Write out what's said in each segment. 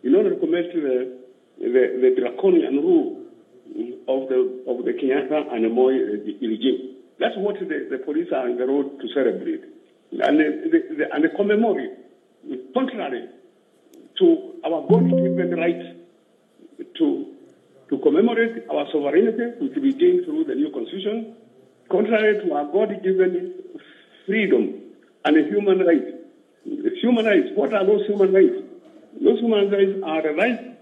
in order to commit the draconian rule of the Kenyatta and the Moi regime. That's what the police are on the road to celebrate. And they commemorate, contrary to our God-given right to commemorate our sovereignty, which we gained through the new constitution, contrary to our God-given freedom and human rights. Human rights, what are those human rights? Those human rights are the right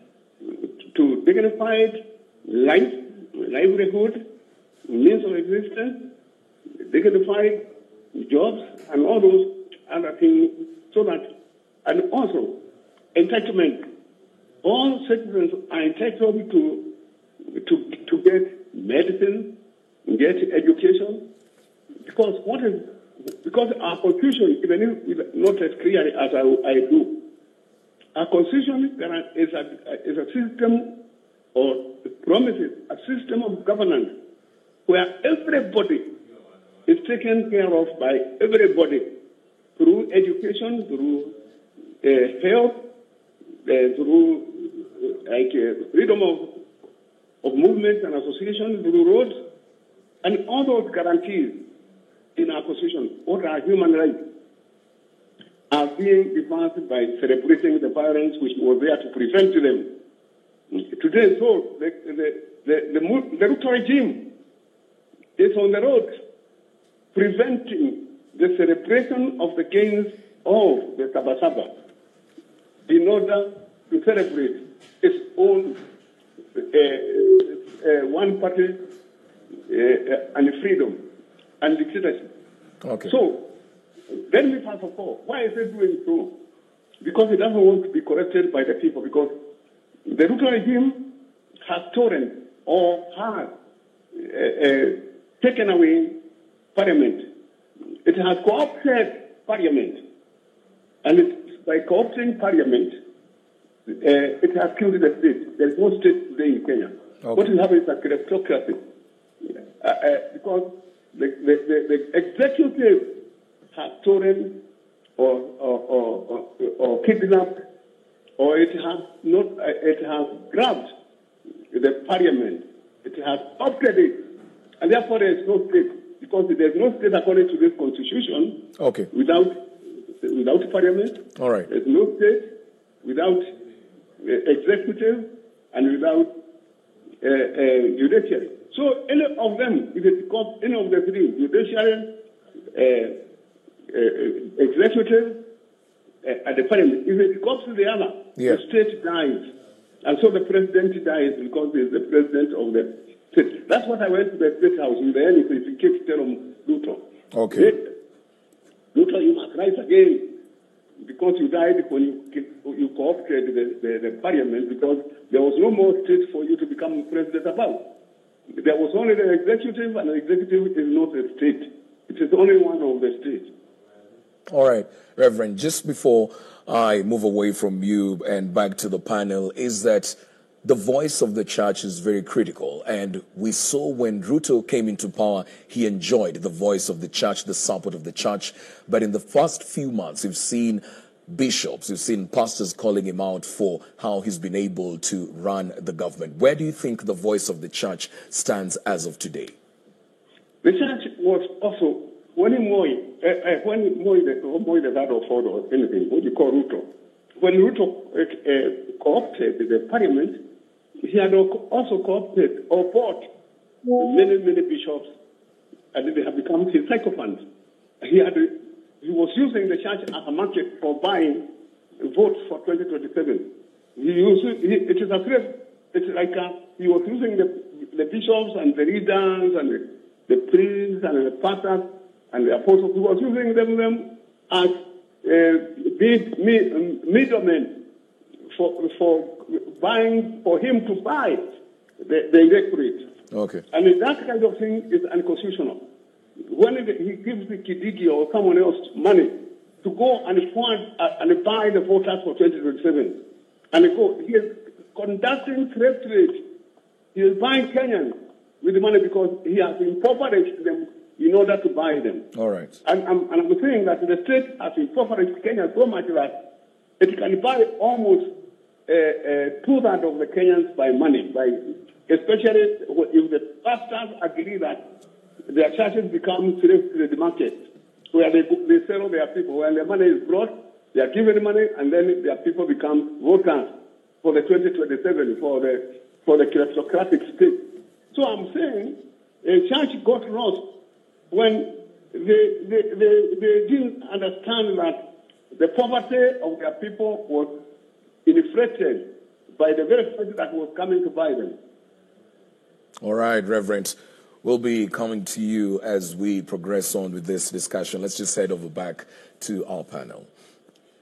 to dignified life, livelihood, means of existence, dignified jobs, and all those other things, so that, and also entitlement. All citizens are entitled to get medicine, get education, because our constitution, even if not as clear as I do, our constitution is a system or promises a system of governance where everybody is taken care of by everybody through education, through health, through freedom of movement and association, through roads, and all those guarantees in our constitution, what are human rights, are being advanced by celebrating the violence which was there to prevent them. Today, so the Ruto regime is on the road preventing the celebration of the gains of the Sabasaba in order to celebrate its own one party and freedom and dictatorship. Okay. So, let me first of all, why is it doing so? Because it doesn't want to be corrected by the people, because the Ruto regime has stolen or has taken away parliament. It has co-opted parliament. And by co-opting parliament, it has killed the state. There is no state today in Kenya. Okay. What we have is a kleptocracy. Because the executive has stolen or kidnapped, or it has grabbed the parliament. It has opted it, and therefore there is no state, because there is no state according to this constitution. Okay. Without parliament. All right. There is no state without executive and without judiciary. So any of them, if it becomes any of the three, judiciary, executive, and the parliament, if it becomes the other, yeah, the state dies. And so the president dies because he is the president of the state. That's what I went to the State House with the NEP to keep telling Ruto. Okay. Ruto, you must rise again, because you died when you co-opted the parliament, because there was no more state for you to become president about. There was only the executive, and the executive is not a state. It is only one of the states. All right, Reverend, just before I move away from you and back to the panel, is that the voice of the church is very critical. And we saw when Ruto came into power, he enjoyed the voice of the church, the support of the church. But in the first few months, we've seen bishops, we've seen pastors calling him out for how he's been able to run the government. Where do you think the voice of the church stands as of today? The church was also, when Moi the dad of Ford or anything, what you call Ruto, when Ruto co-opted the parliament, he had also co-opted or bought many bishops, and they have become his sycophants. He was using the church as a market for buying votes for 2027. It is as if it's like he was using the bishops and the leaders and the priests and the pastors and the apostles. He was using them as middlemen for buying, for him to buy the electorate. Okay. And that kind of thing is unconstitutional. When he gives the Kidigi or someone else money to go and fund and buy the voters for 2027, and he is conducting slave trade. He is buying Kenyans with the money because he has impoverished them in order to buy them. All right. And I'm saying that the state has impoverished Kenya so much that it can buy almost 2/3 of the Kenyans by money, especially if the pastors agree that their churches become slaves to the market, where they sell their people. When the money is brought, they are given money, and then their people become voters for the 2027 for the kleptocratic state. So I'm saying a church got lost when they didn't understand that the poverty of their people was inflicted by the very fact that was coming to buy them. All right, Reverend. We'll be coming to you as we progress on with this discussion. Let's just head over back to our panel.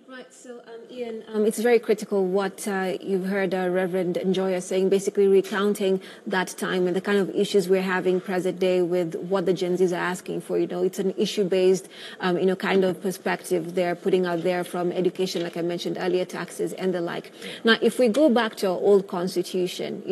Right, so Ian, it's very critical what you've heard Reverend Njoya saying, basically recounting that time and the kind of issues we're having present day with what the Gen Zs are asking for. It's an issue-based, kind of perspective they're putting out there, from education, like I mentioned earlier, taxes and the like. Now, if we go back to our old constitution,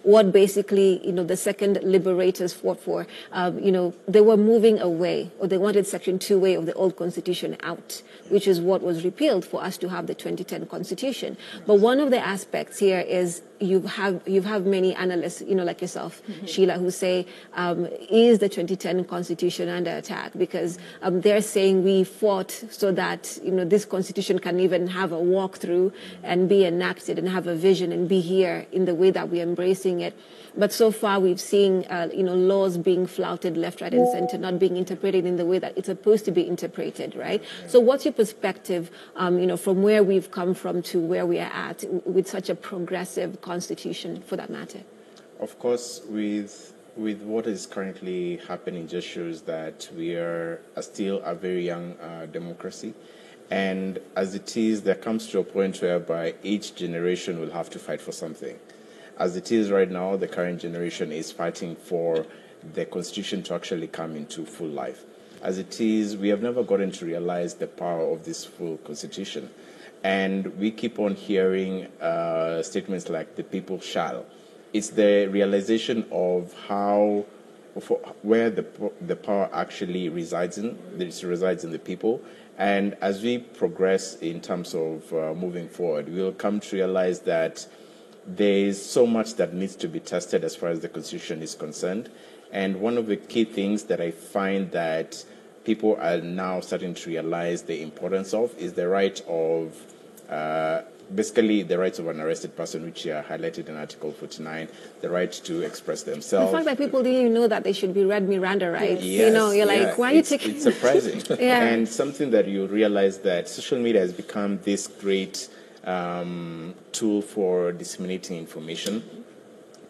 what basically, the second liberators fought for, they were moving away, or they wanted Section 2A of the old constitution out, which is what was repealed for us to have the 2010 constitution. But one of the aspects here is you have many analysts, like yourself, Sheila, who say, is the 2010 constitution under attack? Because they're saying we fought so that, this constitution can even have a walkthrough and be enacted and have a vision and be here in the way that we're embracing it. But so far we've seen, laws being flouted left, right, and center, not being interpreted in the way that it's supposed to be interpreted, right? So what's your perspective, from where we've come from to where we are at with such a progressive constitution, for that matter? Of course, with what is currently happening, just shows that we are still a very young democracy. And as it is, there comes to a point whereby each generation will have to fight for something. As it is right now, the current generation is fighting for the constitution to actually come into full life. As it is, we have never gotten to realize the power of this full constitution. And we keep on hearing statements like the people shall. It's the realization of where the power actually resides in. It resides in the people. And as we progress in terms of moving forward, we'll come to realize that there is so much that needs to be tested as far as the Constitution is concerned. And one of the key things that I find that people are now starting to realize the importance of is the right of, basically the rights of an arrested person, which are highlighted in Article 49, the right to express themselves. The fact that people didn't even know that they should be read Miranda rights. Yes, you're like, why are you taking... It's surprising. And something that you realize that social media has become this great tool for disseminating information.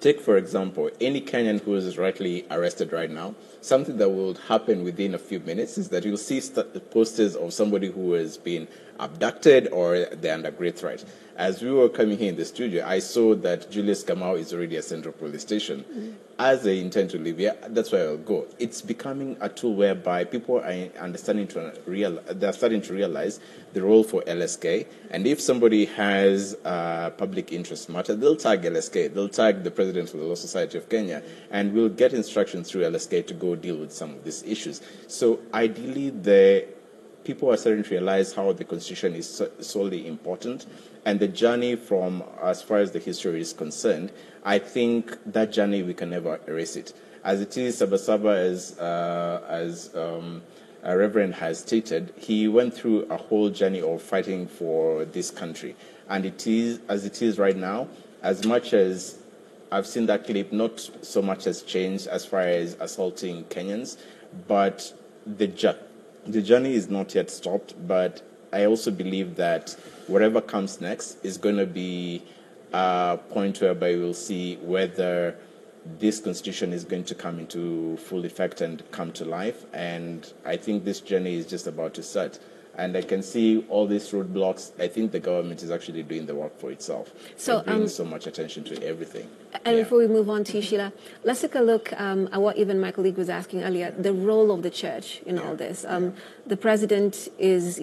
Take, for example, any Kenyan who is rightly arrested right now, something that will happen within a few minutes is that you'll see posters of somebody who has been abducted or they're under great threat. As we were coming here in the studio, I saw that Julius Kamau is already at Central Police Station. As they intend to live here, that's where I'll go. It's becoming a tool whereby people are starting to realize the role for LSK. And if somebody has a public interest matter, they'll tag LSK. They'll tag the President of the Law Society of Kenya, and we'll get instructions through LSK to go deal with some of these issues. So ideally, people are starting to realize how the Constitution is solely important, and the journey from, as far as the history is concerned, I think that journey, we can never erase it. As it is, Sabasaba, as a Reverend has stated, he went through a whole journey of fighting for this country. And it is, as it is right now, as much as I've seen that clip, not so much has changed as far as assaulting Kenyans, but the journey is not yet stopped. But I also believe that whatever comes next is going to be a point whereby we'll see whether this constitution is going to come into full effect and come to life. And I think this journey is just about to start. And I can see all these roadblocks. I think the government is actually doing the work for itself. So bringing so much attention to everything. And before we move on to you, Sheila, let's take a look at what even Michael League was asking earlier, the role of the church in all this. The president is,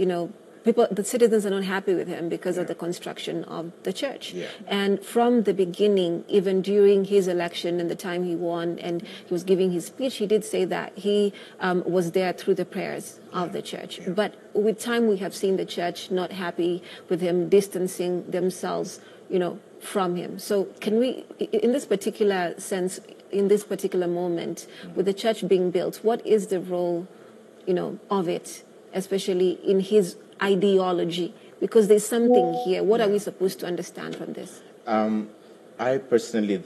the citizens are not happy with him because of the construction of the church. And from the beginning, even during his election and the time he won and he was giving his speech, he did say that he was there through the prayers of the church. But with time, we have seen the church not happy with him, distancing themselves from him. So can we, in this particular sense, in this particular moment, with the church being built, what is the role, of it, especially in his ideology? Because there's something here. What are we supposed to understand from this? I personally,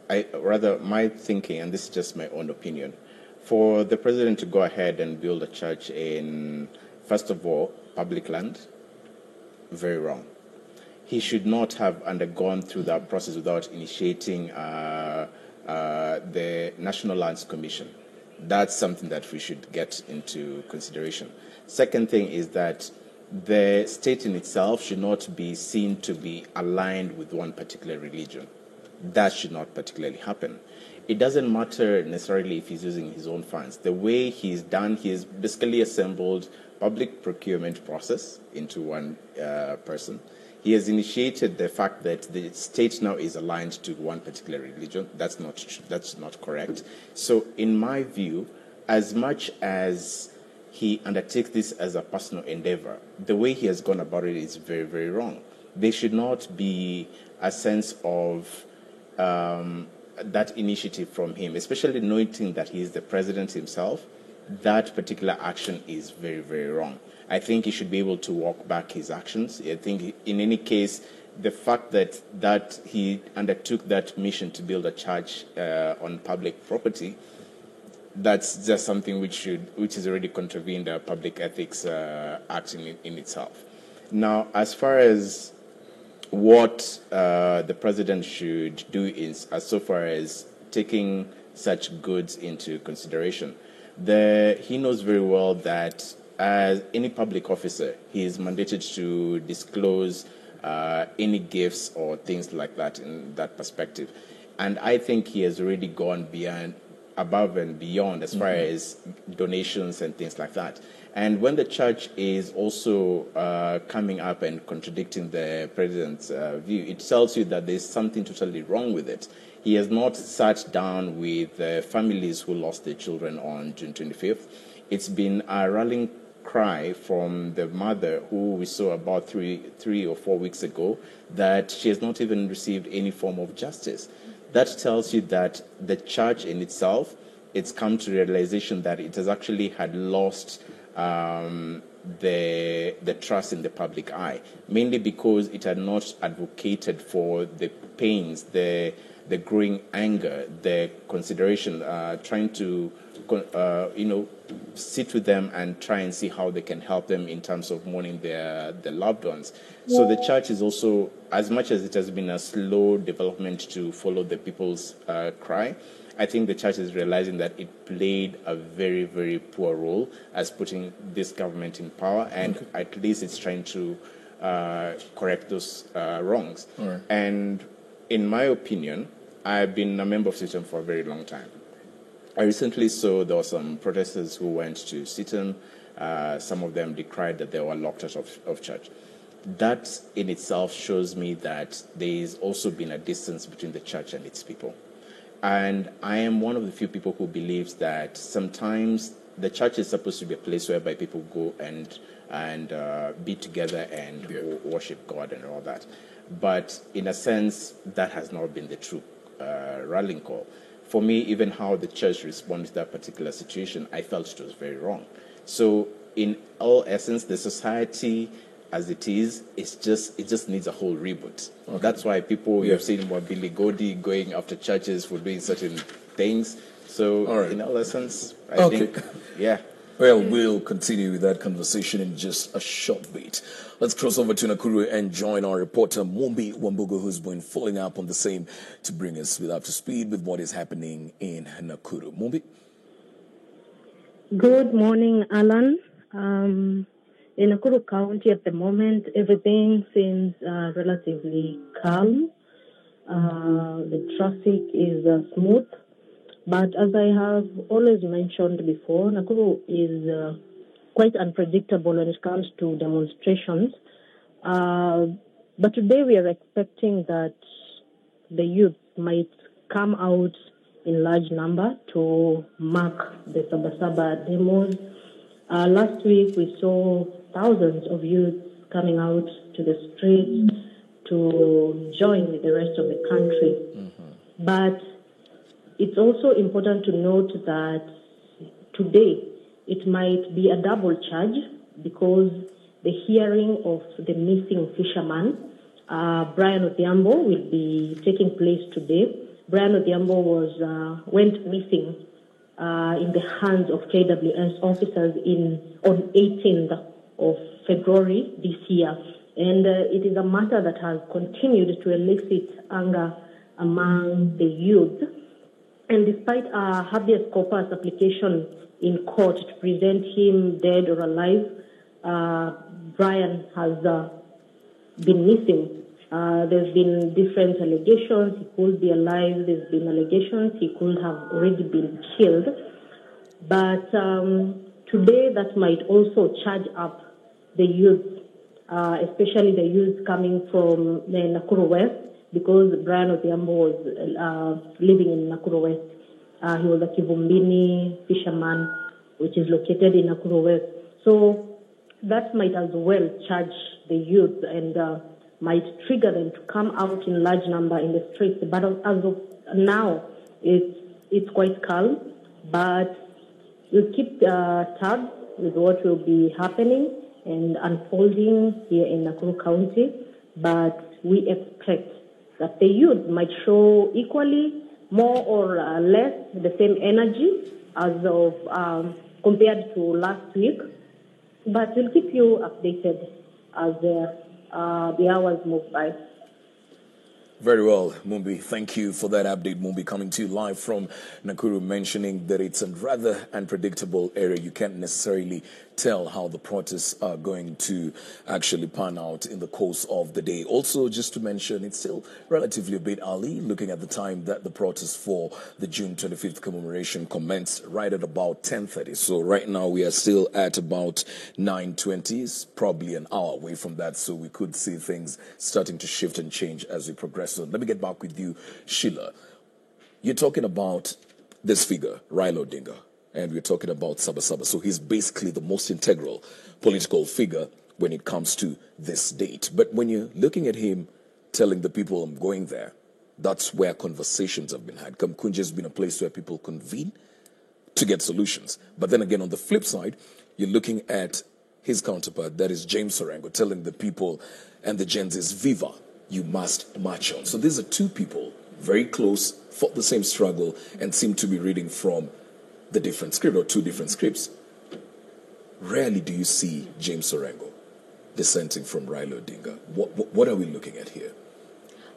my thinking, and this is just my own opinion, for the president to go ahead and build a church in, first of all, public land, very wrong. He should not have undergone through that process without initiating the National Lands Commission. That's something that we should get into consideration. Second thing is that the state in itself should not be seen to be aligned with one particular religion. That should not particularly happen. It doesn't matter necessarily if he's using his own funds. The way he's done, he's basically assembled public procurement process into one person. He has initiated the fact that the state now is aligned to one particular religion. That's not correct. So in my view, as much as he undertakes this as a personal endeavor, the way he has gone about it is very, very wrong. There should not be a sense of that initiative from him, especially noting that he is the president himself. That particular action is very, very wrong. I think he should be able to walk back his actions. I think in any case, the fact that he undertook that mission to build a church on public property, that's just something which is already contravened the Public Ethics Act in itself. Now, as far as what the president should do is, as so far as taking such goods into consideration, he knows very well that as any public officer, he is mandated to disclose any gifts or things like that in that perspective. And I think he has already gone above and beyond as far as donations and things like that. And when the church is also coming up and contradicting the president's view, it tells you that there's something totally wrong with it. He has not sat down with families who lost their children on June 25th. It's been a rallying cry from the mother who we saw about three or 4 weeks ago that she has not even received any form of justice. That tells you that the church in itself, it's come to realization that it has actually had lost the trust in the public eye, mainly because it had not advocated for the pains, the growing anger, the consideration, trying to sit with them and try and see how they can help them in terms of mourning their loved ones. So the church is also, as much as it has been a slow development to follow the people's cry, I think the church is realizing that it played a very, very poor role as putting this government in power, and at least it's trying to correct those wrongs. Right. And in my opinion, I've been a member of CITAM for a very long time. I recently saw there were some protesters who went to CITAM. Some of them decried that they were locked out of church. That in itself shows me that there's also been a distance between the church and its people. And I am one of the few people who believes that sometimes the church is supposed to be a place whereby people go and be together and worship God and all that. But in a sense, that has not been the true rallying call. For me, even how the church responded to that particular situation, I felt it was very wrong. So in all essence, the society as it is, it just needs a whole reboot. Okay. That's why you've seen more Billy Godi going after churches for doing certain things. So in all essence, I think, yeah. Well, we'll continue with that conversation in just a short bit. Let's cross over to Nakuru and join our reporter Mumbi Wambugu, who's been following up on the same to bring us up to speed with what is happening in Nakuru. Mumbi? Good morning, Alan. In Nakuru County at the moment, everything seems relatively calm. The traffic is smooth. But as I have always mentioned before, Nakuru is quite unpredictable when it comes to demonstrations. But today we are expecting that the youth might come out in large number to mark the Sabasaba demos. Last week we saw thousands of youth coming out to the streets to join with the rest of the country. But it's also important to note that today it might be a double charge because the hearing of the missing fisherman, Brian Odhiambo, will be taking place today. Brian Odhiambo went missing in the hands of KWS officers on 18th of February this year. And it is a matter that has continued to elicit anger among the youth. And despite a habeas corpus application in court to present him dead or alive, Brian has been missing. There's been different allegations. He could be alive. There's been allegations he could have already been killed. But today that might also charge up the youth, especially the youth coming from the Nakuru West, because Brian Odhiambo was living in Nakuru West. He was a Kivumbini fisherman, which is located in Nakuru West. So that might as well charge the youth and might trigger them to come out in large number in the streets. But as of now, it's quite calm. But we'll keep tabs with what will be happening and unfolding here in Nakuru County. But we expect that the youth might show equally, more or less, the same energy as of compared to last week. But we'll keep you updated as the hours move by. Very well, Mumbi. Thank you for that update, Mumbi, coming to you live from Nakuru, mentioning that it's a rather unpredictable area. You can't necessarily tell how the protests are going to actually pan out in the course of the day. Also, just to mention, it's still relatively a bit early, looking at the time that the protests for the June 25th commemoration commenced right at about 10:30. So right now we are still at about 9:20. It's probably an hour away from that, so we could see things starting to shift and change as we progress. So let me get back with you, Sheila. You're talking about this figure, Raila Odinga, and we're talking about Saba Saba. So he's basically the most integral political figure when it comes to this date. But when you're looking at him telling the people, I'm going there, that's where conversations have been had. Kamkunji has been a place where people convene to get solutions. But then again, on the flip side, you're looking at his counterpart, that is James Orengo, telling the people and the Gen Zs, Viva, you must march on. So these are two people, very close, fought the same struggle, and seem to be reading from the different script, or two different scripts. Rarely do you see James Orengo dissenting from Raila Odinga. What are we looking at here?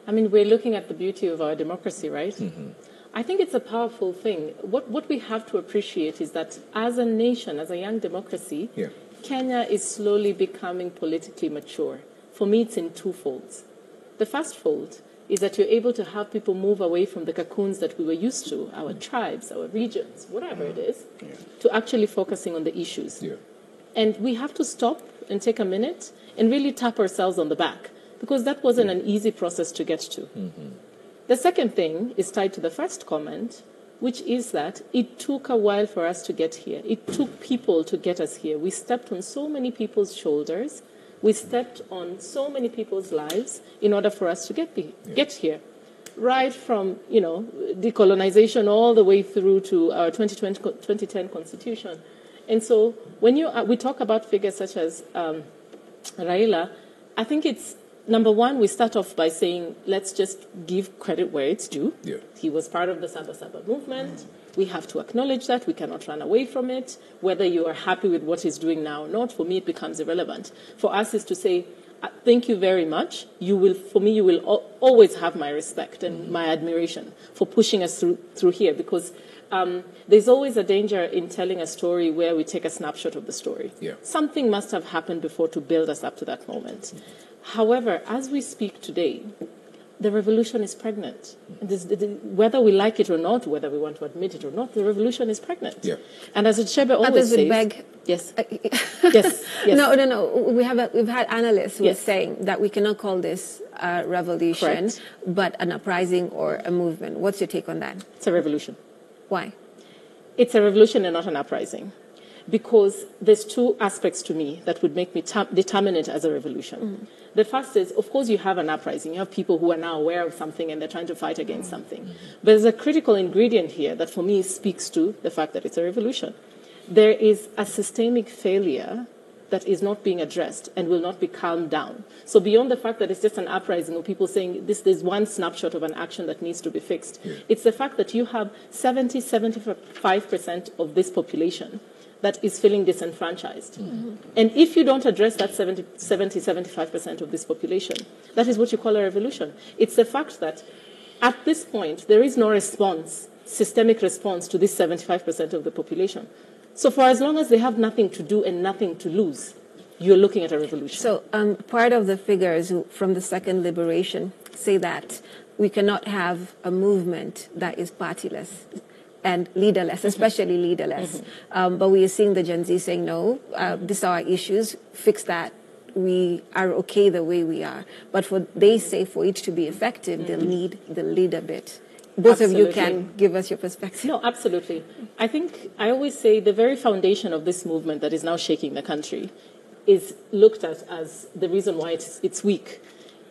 I mean, we're looking at the beauty of our democracy, right? Mm-hmm. I think it's a powerful thing. What we have to appreciate is that as a nation, as a young democracy, Yeah. Kenya is slowly becoming politically mature. For me, it's in two folds. The first fold is that you're able to have people move away from the cocoons that we were used to, our tribes, our regions, whatever it is, to actually focusing on the issues. Yeah. And we have to stop and take a minute and really tap ourselves on the back, because that wasn't an easy process to get to. Mm-hmm. The second thing is tied to the first comment, which is that it took a while for us to get here. It took people to get us here. We stepped on so many people's shoulders. We stepped on so many people's lives in order for us to get here. Right from, decolonization all the way through to our 2010 Constitution. And so when we talk about figures such as Raila, I think it's, number one, we start off by saying, let's just give credit where it's due. Yeah. He was part of the Saba Saba movement. We have to acknowledge that. We cannot run away from it. Whether you are happy with what he's doing now or not, for me, it becomes irrelevant. For us is to say, thank you very much. You will always have my respect and my admiration for pushing us through here, because there's always a danger in telling a story where we take a snapshot of the story. Yeah. Something must have happened before to build us up to that moment. However, as we speak today, the revolution is pregnant. Whether we like it or not, whether we want to admit it or not, the revolution is pregnant. Yeah. And as Achebe always says... beg. Yes. Yes. No. We've had analysts who are Yes. saying that we cannot call this a revolution, Correct. but an uprising or a movement. What's your take on that? It's a revolution. Why? It's a revolution and not an uprising. because there's two aspects to me that would make me determine it as a revolution. The first is, of course, you have an uprising. You have people who are now aware of something and they're trying to fight against something. But there's a critical ingredient here that for me speaks to the fact that it's a revolution. There is a systemic failure that is not being addressed and will not be calmed down. So beyond the fact that it's just an uprising of people saying there's one snapshot of an action that needs to be fixed, it's the fact that you have 75% of this population that is feeling disenfranchised. And if you don't address that 75% of this population, that is what you call a revolution. It's the fact that at this point, there is no response, systemic response to this 75% of the population. So for as long as they have nothing to do and nothing to lose, you're looking at a revolution. So part of the figures from the second liberation say that we cannot have a movement that is partyless and leaderless, especially leaderless. But we are seeing the Gen Z saying, no, these are our issues, fix that. We are okay the way we are. But they say for it to be effective, they'll need the leader bit. Both of you can give us your perspective. No, absolutely. I think I always say the very foundation of this movement that is now shaking the country is looked at as the reason why it's weak.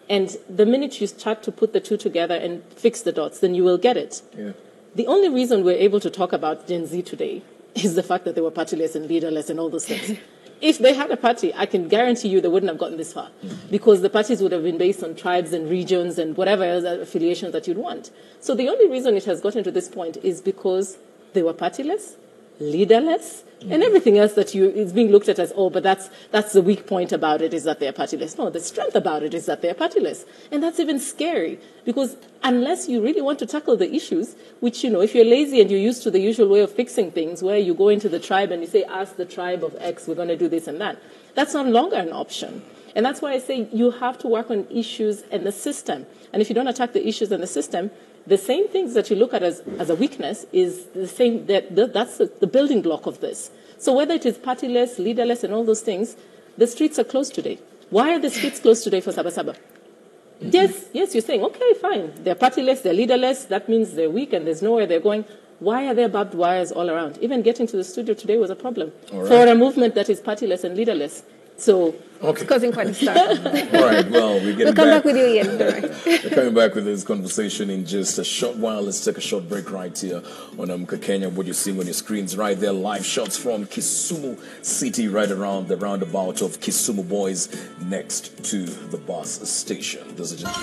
And the minute you start to put the two together and fix the dots, then you will get it. Yeah. The only reason we're able to talk about Gen Z today is the fact that they were partyless and leaderless and all those things. If they had a party, I can guarantee you they wouldn't have gotten this far, because the parties would have been based on tribes and regions and whatever other affiliations that you'd want. So the only reason it has gotten to this point is because they were partyless, leaderless, and everything else that is being looked at as, oh, but that's the weak point about it, is that they're partyless. No, the strength about it is that they're partyless. And that's even scary, because unless you really want to tackle the issues, which, if you're lazy and you're used to the usual way of fixing things, where you go into the tribe and you say, ask the tribe of X, we're going to do this and that, that's no longer an option. And that's why I say you have to work on issues and the system. And if you don't attack the issues and the system, the same things that you look at as a weakness is the same, that's the building block of this. So whether it is partyless, leaderless, and all those things, the streets are closed today. Why are the streets closed today for Sabasaba? Yes, you're saying, okay, fine. They're partyless, they're leaderless, that means they're weak and there's nowhere they're going. Why are there barbed wires all around? Even getting to the studio today was a problem for a movement that is partyless and leaderless. So it's causing quite a stir. All right, well, we'll come back with you, Ian. We're coming back with this conversation in just a short while. Let's take a short break right here on Amka Kenya. What you're seeing on your screens right there, live shots from Kisumu City, right around the roundabout of Kisumu Boys, next to the bus station. Those are just